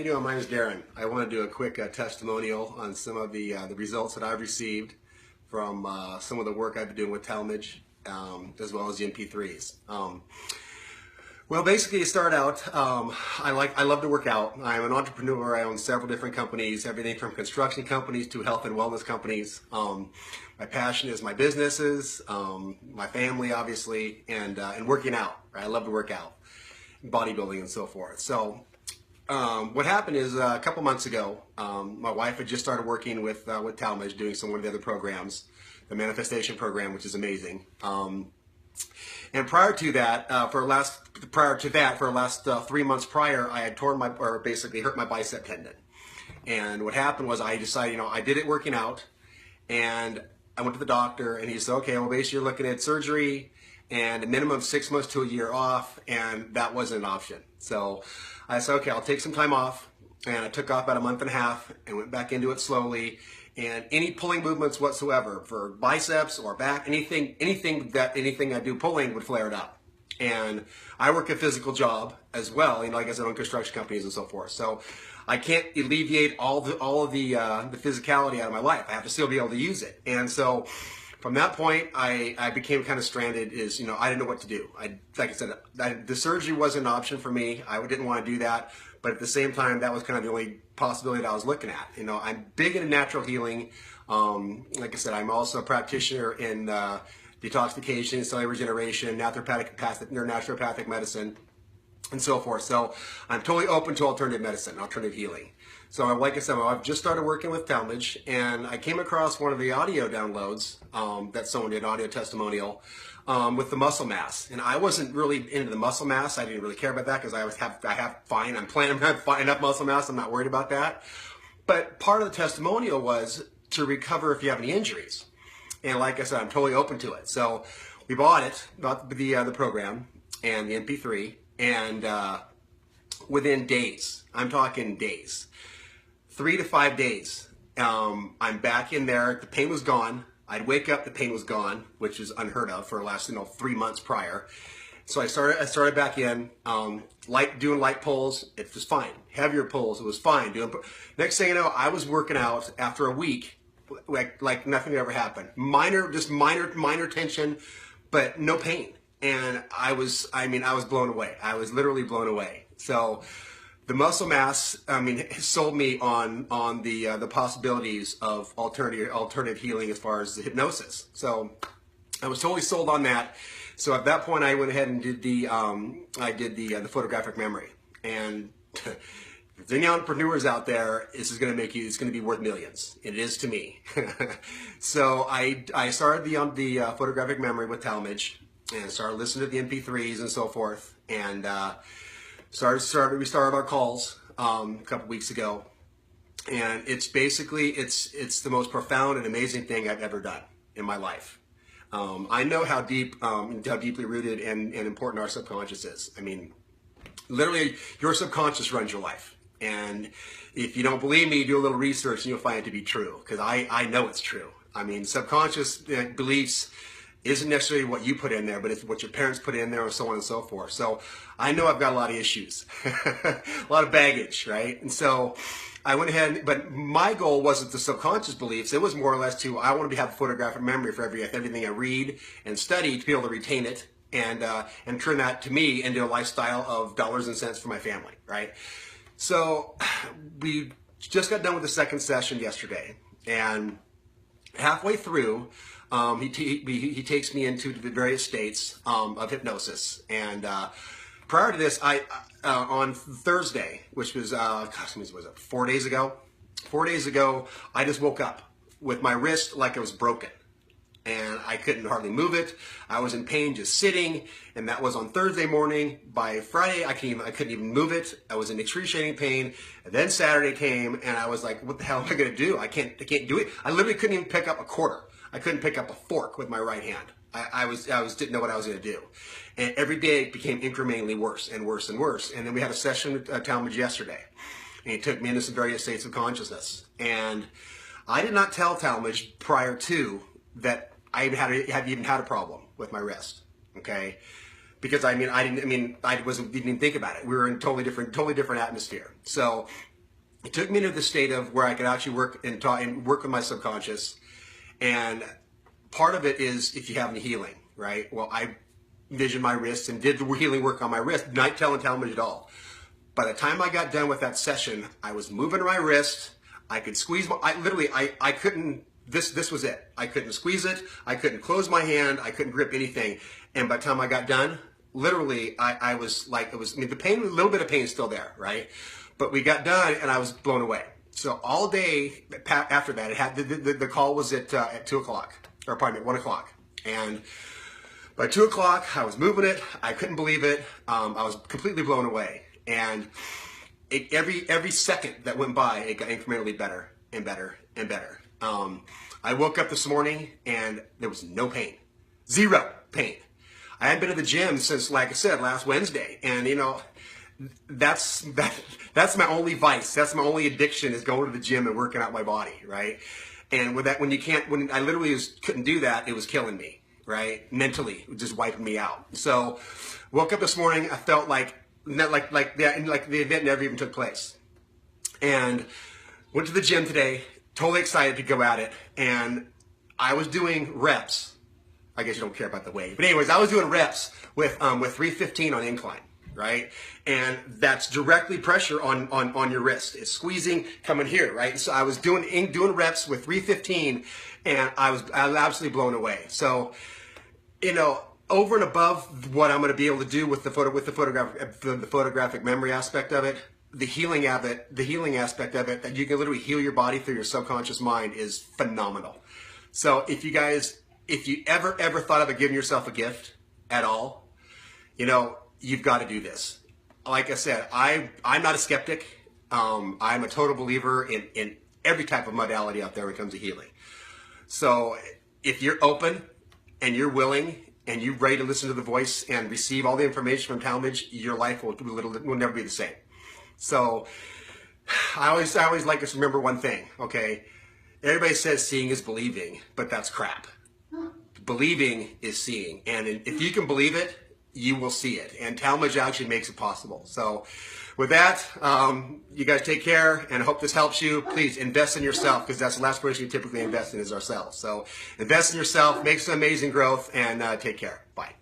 you doing? My name is Darren. I want to do a quick testimonial on some of the results that I've received from some of the work I've been doing with Talmage, as well as the MP3s. Well, basically, to start out, I love to work out. I'm an entrepreneur. I own several different companies, everything from construction companies to health and wellness companies. My passion is my businesses, my family, obviously, and working out. Right? I love to work out, bodybuilding, and so forth. So what happened is a couple months ago, my wife had just started working with Talmage, doing one of the other programs, the manifestation program, which is amazing. And prior to that, for the last 3 months prior, I had basically hurt my bicep tendon. And what happened was I decided, I did it working out, and I went to the doctor, and he said, okay, well, basically you're looking at surgery and a minimum of 6 months to a year off, and that wasn't an option. So I said, okay, I'll take some time off, and I took off about a month and a half and went back into it slowly. And any pulling movements whatsoever for biceps or back, anything I do pulling would flare it up. And I work a physical job as well, like I said, on construction companies and so forth. So I can't alleviate all of the physicality out of my life. I have to still be able to use it. And so from that point, I became kind of stranded. I didn't know what to do. Like I said, the surgery wasn't an option for me. I didn't want to do that. But at the same time, that was kind of the only possibility that I was looking at. I'm big into natural healing. Like I said, I'm also a practitioner in detoxification, cellular regeneration, naturopathic medicine, and so forth. So I'm totally open to alternative medicine, alternative healing. So like I said, I've just started working with Talmage, and I came across one of the audio downloads that someone did, audio testimonial, with the muscle mass. And I wasn't really into the muscle mass. I didn't really care about that because I'm planning to have fine enough muscle mass. I'm not worried about that. But part of the testimonial was to recover if you have any injuries. And like I said, I'm totally open to it. So we bought the program and the MP3, and within days, I'm talking days, 3 to 5 days, I'm back in there. The pain was gone. I'd wake up, the pain was gone, which is unheard of for the last 3 months prior. So I started back in, doing light pulls. It was fine. Heavier pulls, it was fine. Next thing you know, I was working out after a week, like nothing ever happened. Minor tension, but no pain. And I was blown away. I was literally blown away. So the muscle mass, sold me on the possibilities of alternative healing as far as the hypnosis. So I was totally sold on that. So at that point, I went ahead and did the photographic memory. And if there's any entrepreneurs out there, it's going to be worth millions. It is to me. So I started the photographic memory with Talmage and started listening to the MP3s and so forth. And we started our calls a couple weeks ago, and it's the most profound and amazing thing I've ever done in my life. I know how deeply rooted and important our subconscious is. Literally, your subconscious runs your life. And if you don't believe me, do a little research and you'll find it to be true, because I know it's true. Subconscious beliefs isn't necessarily what you put in there, but it's what your parents put in there, and so on and so forth. So I know I've got a lot of issues, a lot of baggage, right? And so I went ahead, but my goal wasn't the subconscious beliefs. It was more or less I want to have a photographic memory for everything I read and study, to be able to retain it and turn that to me into a lifestyle of dollars and cents for my family, right? So we just got done with the second session yesterday, and halfway through, he takes me into the various states of hypnosis. And prior to this, on Thursday, which was, was it 4 days ago? 4 days ago, I just woke up with my wrist like it was broken. And I couldn't hardly move it. I was in pain just sitting, and that was on Thursday morning. By Friday, I couldn't even move it. I was in excruciating pain. And then Saturday came, and I was like, what the hell am I going to do? I can't do it. I literally couldn't even pick up a quarter. I couldn't pick up a fork with my right hand. I didn't know what I was going to do. And every day it became incrementally worse and worse and worse. And then we had a session with Talmage yesterday, and he took me into some various states of consciousness. And I did not tell Talmage prior to that I even had a problem with my wrist, okay? Because I didn't even think about it. We were in totally different atmosphere. So it took me into the state of where I could actually work and talk and work with my subconscious. And part of it is if you have any healing, right? Well, I envisioned my wrists and did the healing work on my wrist, not telling Talmage at all. By the time I got done with that session, I was moving my wrist. I could squeeze my, I couldn't, this was it. I couldn't squeeze it. I couldn't close my hand. I couldn't grip anything. And by the time I got done, literally, I was like, I mean, the pain, a little bit of pain is still there, right? But we got done and I was blown away. So all day after that, it had, the call was at 2 o'clock, or pardon me, 1 o'clock. And by 2 o'clock, I was moving it. I couldn't believe it. I was completely blown away. And every second that went by, it got incrementally better and better and better. I woke up this morning and there was no pain, 0 pain. I hadn't been to the gym since, like I said, last Wednesday, and you know, that's my only vice. That's my only addiction, is going to the gym and working out my body, right? And with that, when I literally couldn't do that, it was killing me, right? Mentally, it was just wiping me out. So, woke up this morning, I felt like the event never even took place. And went to the gym today, totally excited to go at it. And I was doing reps. I guess you don't care about the weight. But anyways, I was doing reps with 315 on incline, right? And that's directly pressure on your wrist. It's squeezing coming here, right? So I was doing reps with 315, and I was absolutely blown away. So, you know, over and above what I'm going to be able to do with the photographic memory aspect of it, the healing aspect of it, that you can literally heal your body through your subconscious mind, is phenomenal. So if you ever thought of giving yourself a gift at all, you know, you've got to do this. Like I said, I'm not a skeptic. I'm a total believer in every type of modality out there when it comes to healing. So if you're open and you're willing and you're ready to listen to the voice and receive all the information from Talmage, your life will never be the same. So I always like us to remember one thing, okay? Everybody says seeing is believing, but that's crap. Believing is seeing, and if you can believe it, you will see it. And Talmage actually makes it possible. So with that, you guys take care, and I hope this helps you. Please invest in yourself, because that's the last person you typically invest in is ourselves. So invest in yourself, make some amazing growth, and take care. Bye.